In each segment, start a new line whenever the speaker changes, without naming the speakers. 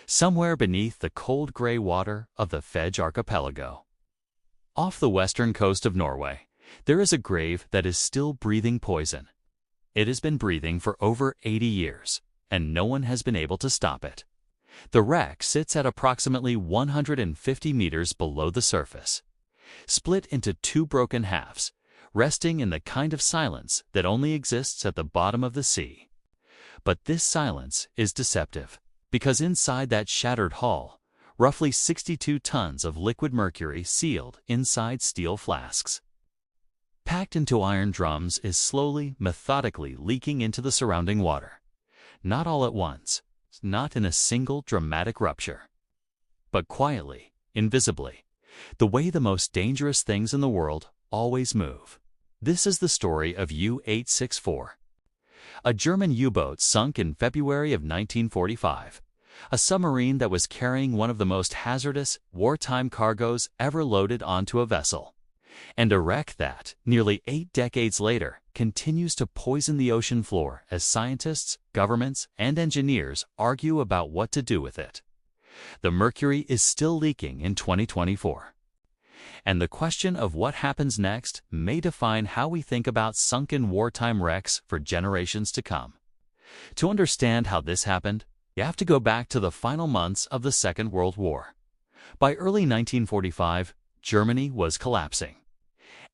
somewhere beneath the cold gray water of the Fedge archipelago. Off the western coast of Norway, there is a grave that is still breathing poison. It has been breathing for over 80 years, and no one has been able to stop it. The wreck sits at approximately 150 meters below the surface, split into two broken halves, resting in the kind of silence that only exists at the bottom of the sea. But this silence is deceptive, because inside that shattered hull, roughly 62 tons of liquid mercury sealed inside steel flasks, packed into iron drums, is slowly, methodically leaking into the surrounding water. Not all at once, not in a single dramatic rupture, but quietly, invisibly, the way the most dangerous things in the world always move. This is the story of U-864, a German U-boat sunk in February of 1945, a submarine that was carrying one of the most hazardous wartime cargoes ever loaded onto a vessel, and a wreck that, nearly 8 decades later, continues to poison the ocean floor as scientists, governments, and engineers argue about what to do with it. The Mercury is still leaking in 2024. And the question of what happens next may define how we think about sunken wartime wrecks for generations to come. To understand how this happened, you have to go back to the final months of the Second World War. By early 1945, Germany was collapsing.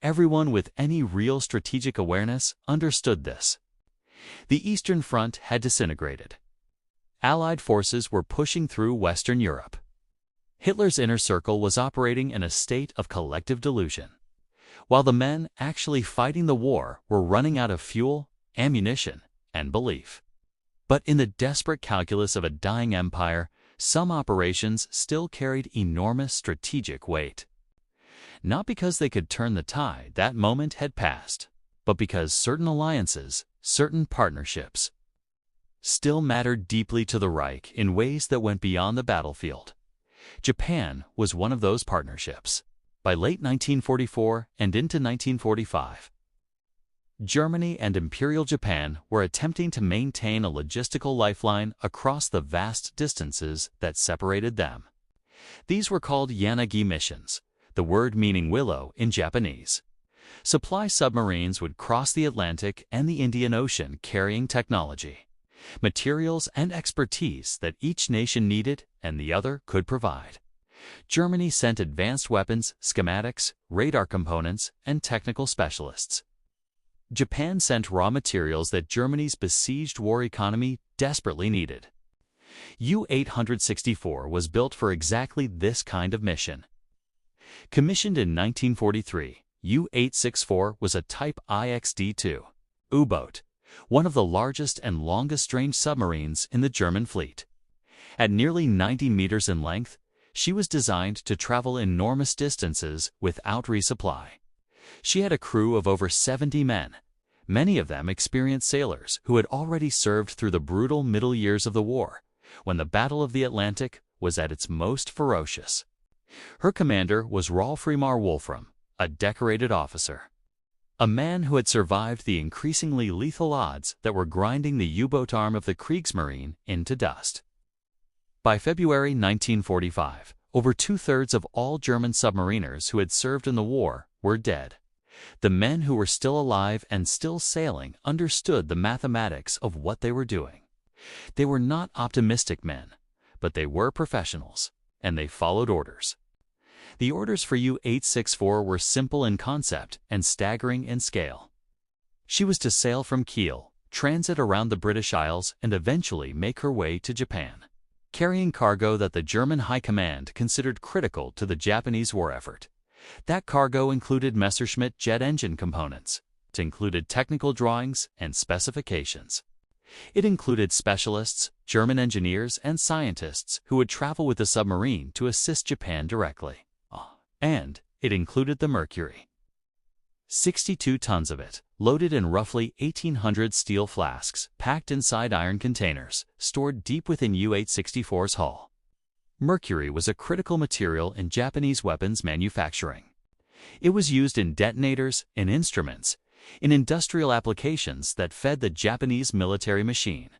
Everyone with any real strategic awareness understood this. The Eastern Front had disintegrated. Allied forces were pushing through Western Europe. Hitler's inner circle was operating in a state of collective delusion, while the men actually fighting the war were running out of fuel, ammunition, and belief. But in the desperate calculus of a dying empire, some operations still carried enormous strategic weight. Not because they could turn the tide, that moment had passed, but because certain alliances, certain partnerships, still mattered deeply to the Reich in ways that went beyond the battlefield. Japan was one of those partnerships. By late 1944 and into 1945, Germany and Imperial Japan were attempting to maintain a logistical lifeline across the vast distances that separated them. These were called Yanagi missions, the word meaning willow in Japanese. Supply submarines would cross the Atlantic and the Indian Ocean carrying technology, materials, and expertise that each nation needed and the other could provide. Germany sent advanced weapons, schematics, radar components, and technical specialists. Japan sent raw materials that Germany's besieged war economy desperately needed. U-864 was built for exactly this kind of mission. Commissioned in 1943, U-864 was a Type IXD-2 U-boat, one of the largest and longest-range submarines in the German fleet. At nearly 90 meters in length, she was designed to travel enormous distances without resupply. She had a crew of over 70 men, many of them experienced sailors who had already served through the brutal middle years of the war, when the Battle of the Atlantic was at its most ferocious. Her commander was Rolf-Reimar Wolfram, a decorated officer, a man who had survived the increasingly lethal odds that were grinding the U-boat arm of the Kriegsmarine into dust. By February 1945, over two-thirds of all German submariners who had served in the war were dead. The men who were still alive and still sailing understood the mathematics of what they were doing. They were not optimistic men, but they were professionals, and they followed orders. The orders for U-864 were simple in concept and staggering in scale. She was to sail from Kiel, transit around the British Isles, and eventually make her way to Japan, carrying cargo that the German High Command considered critical to the Japanese war effort. That cargo included Messerschmitt jet engine components. It included technical drawings and specifications. It included specialists, German engineers, and scientists who would travel with the submarine to assist Japan directly. And it included the Mercury. 62 tons of it, loaded in roughly 1,800 steel flasks, packed inside iron containers, stored deep within U-864's hull. Mercury was a critical material in Japanese weapons manufacturing. It was used in detonators, in instruments, in industrial applications that fed the Japanese military machine.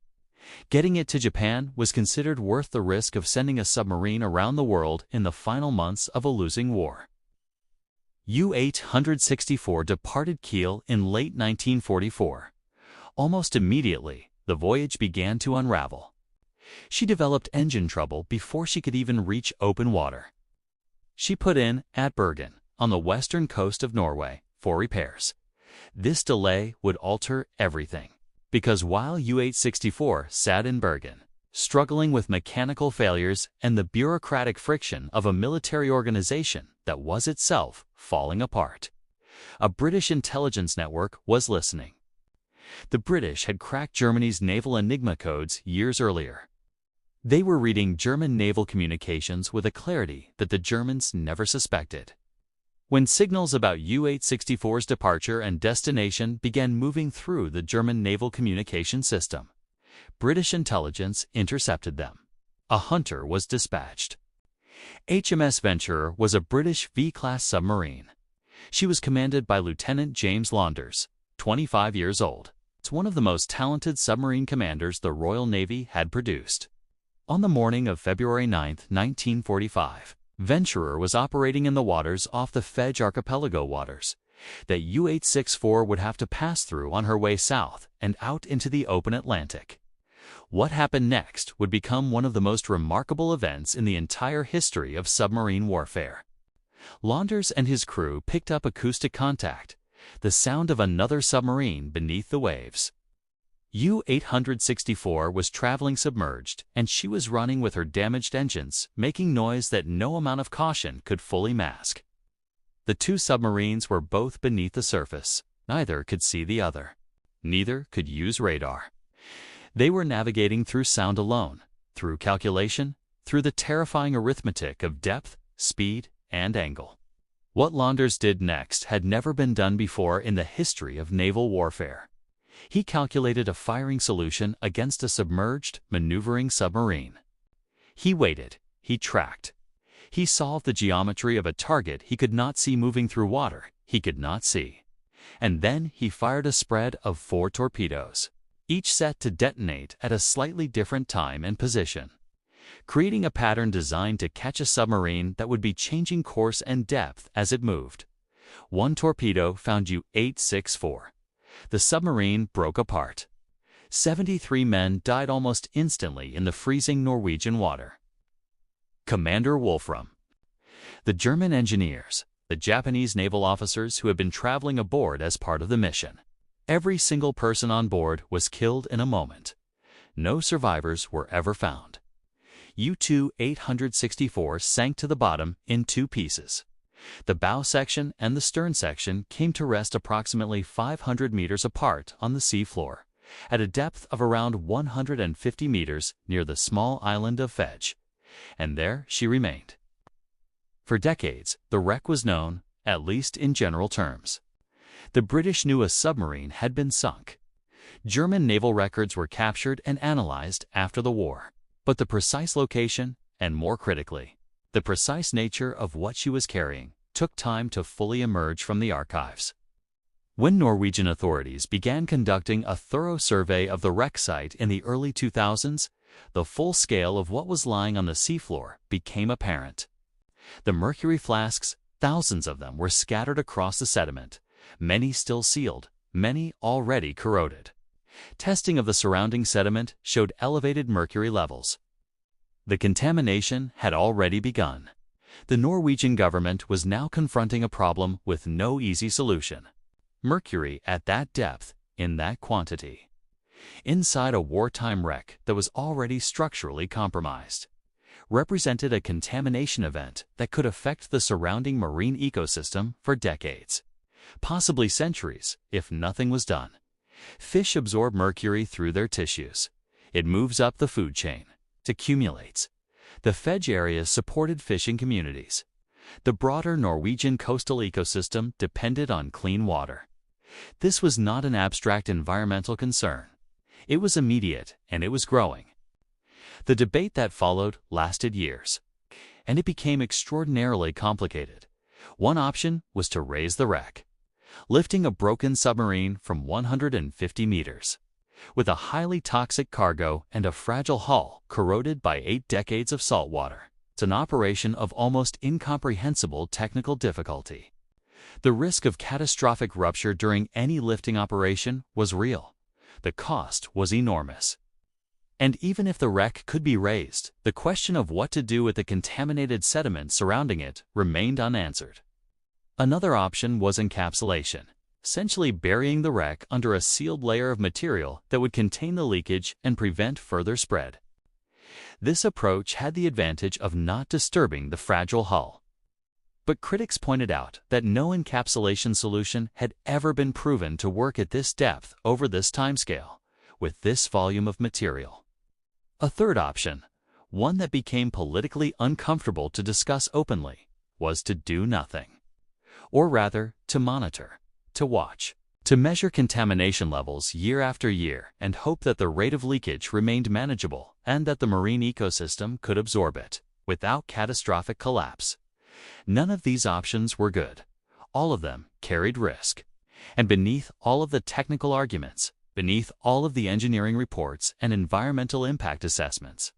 Getting it to Japan was considered worth the risk of sending a submarine around the world in the final months of a losing war. U-864 departed Kiel in late 1944. Almost immediately, the voyage began to unravel. She developed engine trouble before she could even reach open water. She put in at Bergen, on the western coast of Norway, for repairs. This delay would alter everything, because while U-864 sat in Bergen, struggling with mechanical failures and the bureaucratic friction of a military organization that was itself falling apart, a British intelligence network was listening. The British had cracked Germany's naval enigma codes years earlier. They were reading German naval communications with a clarity that the Germans never suspected. When signals about U-864's departure and destination began moving through the German naval communication system, British intelligence intercepted them. A hunter was dispatched. HMS Venturer was a British V-class submarine. She was commanded by Lieutenant James Launders, 25 years old. It's one of the most talented submarine commanders the Royal Navy had produced. On the morning of February 9, 1945, Venturer was operating in the waters off the Fedge Archipelago waters that U-864 would have to pass through on her way south and out into the open Atlantic. What happened next would become one of the most remarkable events in the entire history of submarine warfare. Launders and his crew picked up acoustic contact, the sound of another submarine beneath the waves. U-864 was traveling submerged, and she was running with her damaged engines, making noise that no amount of caution could fully mask. The two submarines were both beneath the surface. Neither could see the other. Neither could use radar. They were navigating through sound alone, through calculation, through the terrifying arithmetic of depth, speed, and angle. What Launders did next had never been done before in the history of naval warfare. He calculated a firing solution against a submerged, maneuvering submarine. He waited. He tracked. He solved the geometry of a target he could not see moving through water he could not see. And then he fired a spread of 4 torpedoes, each set to detonate at a slightly different time and position, creating a pattern designed to catch a submarine that would be changing course and depth as it moved. One torpedo found U-864. The submarine broke apart. 73 men died almost instantly in the freezing Norwegian water. Commander Wolfram. The German engineers, the Japanese naval officers who had been traveling aboard as part of the mission. Every single person on board was killed in a moment. No survivors were ever found. U-864 sank to the bottom in 2 pieces. The bow section and the stern section came to rest approximately 500 meters apart on the sea floor, at a depth of around 150 meters near the small island of Fedge, and there she remained. For decades, the wreck was known, at least in general terms. The British knew a submarine had been sunk. German naval records were captured and analyzed after the war, but the precise location, and more critically, the precise nature of what she was carrying, took time to fully emerge from the archives. When Norwegian authorities began conducting a thorough survey of the wreck site in the early 2000s, the full scale of what was lying on the seafloor became apparent. The Mercury flasks, thousands of them, were scattered across the sediment, many still sealed, many already corroded. Testing of the surrounding sediment showed elevated mercury levels. The contamination had already begun. The Norwegian government was now confronting a problem with no easy solution. Mercury at that depth, in that quantity, inside a wartime wreck that was already structurally compromised, represented a contamination event that could affect the surrounding marine ecosystem for decades, possibly centuries, if nothing was done. Fish absorb mercury through their tissues. It moves up the food chain. It accumulates. The Fedge area supported fishing communities. The broader Norwegian coastal ecosystem depended on clean water. This was not an abstract environmental concern. It was immediate, and it was growing. The debate that followed lasted years, and it became extraordinarily complicated. One option was to raise the wreck, lifting a broken submarine from 150 meters. with a highly toxic cargo and a fragile hull corroded by 8 decades of salt water. It's an operation of almost incomprehensible technical difficulty. The risk of catastrophic rupture during any lifting operation was real. The cost was enormous. And even if the wreck could be raised, the question of what to do with the contaminated sediment surrounding it remained unanswered. Another option was encapsulation, essentially burying the wreck under a sealed layer of material that would contain the leakage and prevent further spread. This approach had the advantage of not disturbing the fragile hull. But critics pointed out that no encapsulation solution had ever been proven to work at this depth over this timescale, with this volume of material. A third option, one that became politically uncomfortable to discuss openly, was to do nothing. Or rather, to monitor, to watch, to measure contamination levels year after year and hope that the rate of leakage remained manageable and that the marine ecosystem could absorb it without catastrophic collapse. None of these options were good. All of them carried risk. And beneath all of the technical arguments, beneath all of the engineering reports and environmental impact assessments,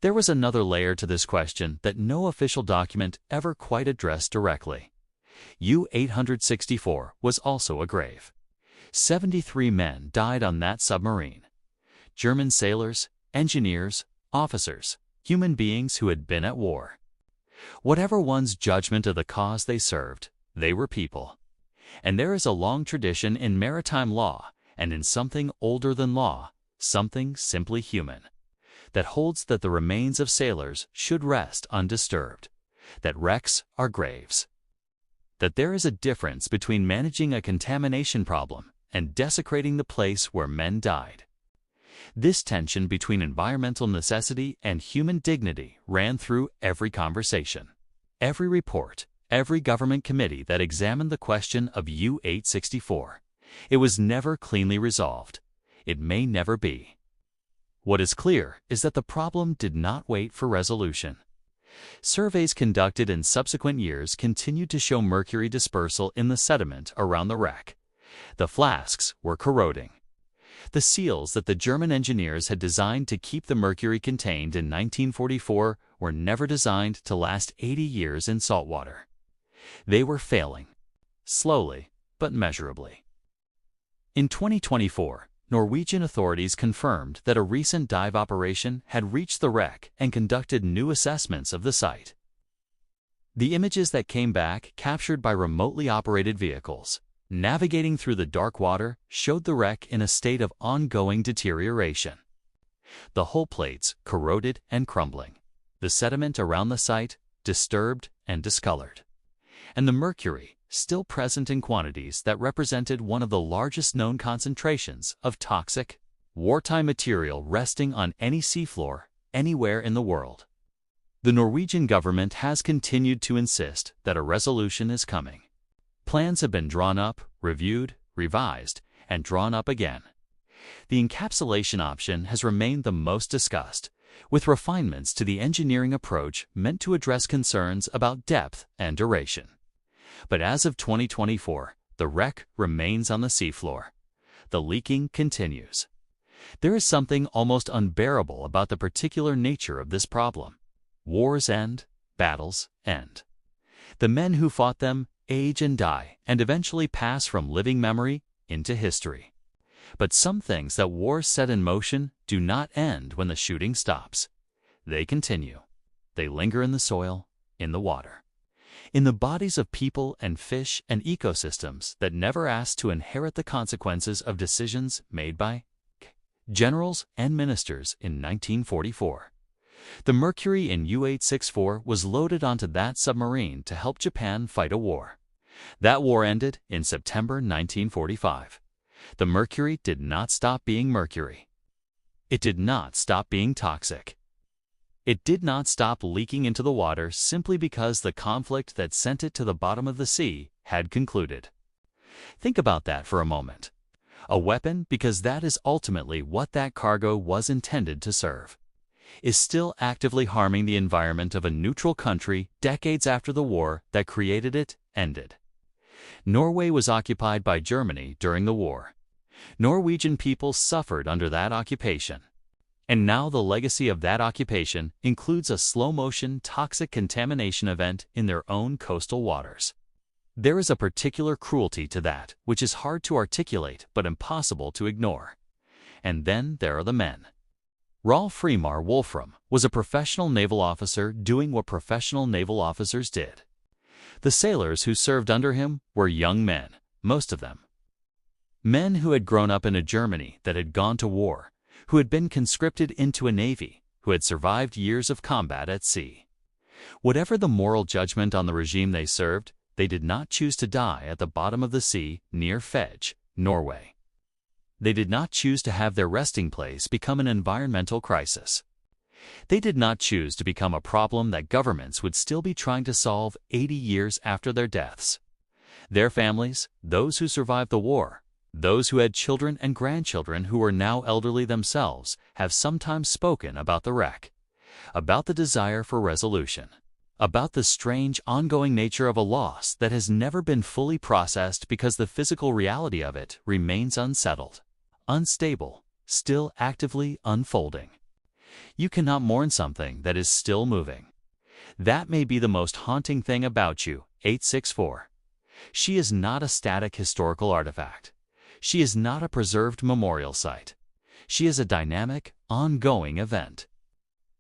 there was another layer to this question that no official document ever quite addressed directly. U-864 was also a grave. 73 men died on that submarine. German sailors, engineers, officers, human beings who had been at war. Whatever one's judgment of the cause they served, they were people. And there is a long tradition in maritime law, and in something older than law, something simply human, that holds that the remains of sailors should rest undisturbed, that wrecks are graves, that there is a difference between managing a contamination problem and desecrating the place where men died. This tension between environmental necessity and human dignity ran through every conversation, every report, every government committee that examined the question of U-864. It was never cleanly resolved. It may never be. What is clear is that the problem did not wait for resolution. Surveys conducted in subsequent years continued to show mercury dispersal in the sediment around the wreck. The flasks were corroding. The seals that the German engineers had designed to keep the mercury contained in 1944 were never designed to last 80 years in salt water. They were failing, slowly but measurably. In 2024, Norwegian authorities confirmed that a recent dive operation had reached the wreck and conducted new assessments of the site. The images that came back, captured by remotely operated vehicles, navigating through the dark water, showed the wreck in a state of ongoing deterioration. The hull plates corroded and crumbling, the sediment around the site disturbed and discolored, and the mercury still present in quantities that represented one of the largest known concentrations of toxic, wartime material resting on any seafloor anywhere in the world. The Norwegian government has continued to insist that a resolution is coming. Plans have been drawn up, reviewed, revised, and drawn up again. The encapsulation option has remained the most discussed, with refinements to the engineering approach meant to address concerns about depth and duration. But as of 2024, the wreck remains on the seafloor. The leaking continues. There is something almost unbearable about the particular nature of this problem. Wars end, battles end. The men who fought them age and die and eventually pass from living memory into history. But some things that wars set in motion do not end when the shooting stops. They continue. They linger in the soil, in the water, in the bodies of people and fish and ecosystems that never asked to inherit the consequences of decisions made by generals and ministers in 1944. The Mercury in U-864 was loaded onto that submarine to help Japan fight a war. That war ended in September 1945. The Mercury did not stop being Mercury. It did not stop being toxic. It did not stop leaking into the water simply because the conflict that sent it to the bottom of the sea had concluded. Think about that for a moment. A weapon, because that is ultimately what that cargo was intended to serve, is still actively harming the environment of a neutral country decades after the war that created it ended. Norway was occupied by Germany during the war. Norwegian people suffered under that occupation. And now the legacy of that occupation includes a slow-motion toxic contamination event in their own coastal waters. There is a particular cruelty to that which is hard to articulate but impossible to ignore. And then there are the men. Rolf Fremar Wolfram was a professional naval officer doing what professional naval officers did. The sailors who served under him were young men, most of them. Men who had grown up in a Germany that had gone to war, who had been conscripted into a navy, who had survived years of combat at sea. Whatever the moral judgment on the regime they served, they did not choose to die at the bottom of the sea near Fedge, Norway. They did not choose to have their resting place become an environmental crisis. They did not choose to become a problem that governments would still be trying to solve 80 years after their deaths. Their families, those who survived the war, those who had children and grandchildren who are now elderly themselves, have sometimes spoken about the wreck, about the desire for resolution, about the strange ongoing nature of a loss that has never been fully processed because the physical reality of it remains unsettled, unstable, still actively unfolding. You cannot mourn something that is still moving. That may be the most haunting thing about U-864. She is not a static historical artifact. She is not a preserved memorial site. She is a dynamic, ongoing event.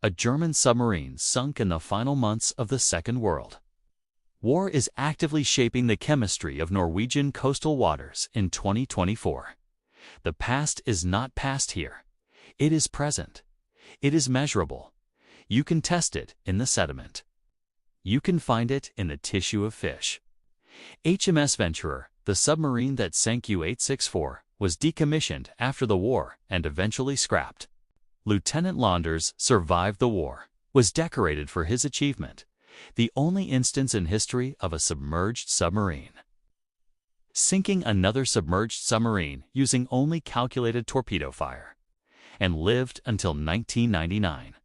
A German submarine sunk in the final months of the Second World War is actively shaping the chemistry of Norwegian coastal waters in 2024. The past is not past here. It is present. It is measurable. You can test it in the sediment. You can find it in the tissue of fish. HMS Venturer, the submarine that sank U-864, was decommissioned after the war and eventually scrapped. Lieutenant Launders survived the war, was decorated for his achievement, the only instance in history of a submerged submarine. Sinking another submerged submarine using only calculated torpedo fire, and lived until 1999.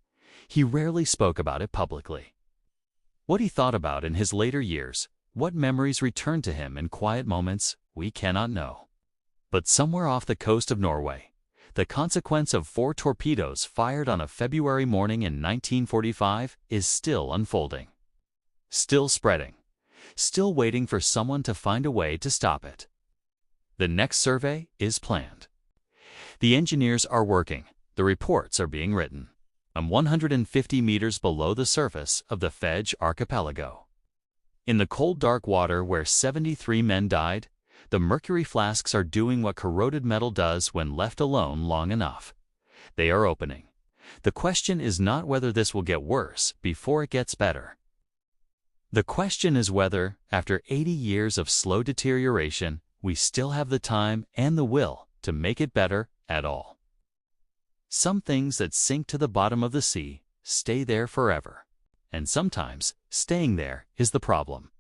He rarely spoke about it publicly. What he thought about in his later years, what memories returned to him in quiet moments, we cannot know. But somewhere off the coast of Norway, the consequence of 4 torpedoes fired on a February morning in 1945 is still unfolding, still spreading, still waiting for someone to find a way to stop it. The next survey is planned. The engineers are working, the reports are being written. I'm 150 meters below the surface of the Fedge archipelago. In the cold dark water where 73 men died, the mercury flasks are doing what corroded metal does when left alone long enough. They are opening. The question is not whether this will get worse before it gets better. The question is whether, after 80 years of slow deterioration, we still have the time and the will to make it better at all. Some things that sink to the bottom of the sea stay there forever. And sometimes, staying there is the problem.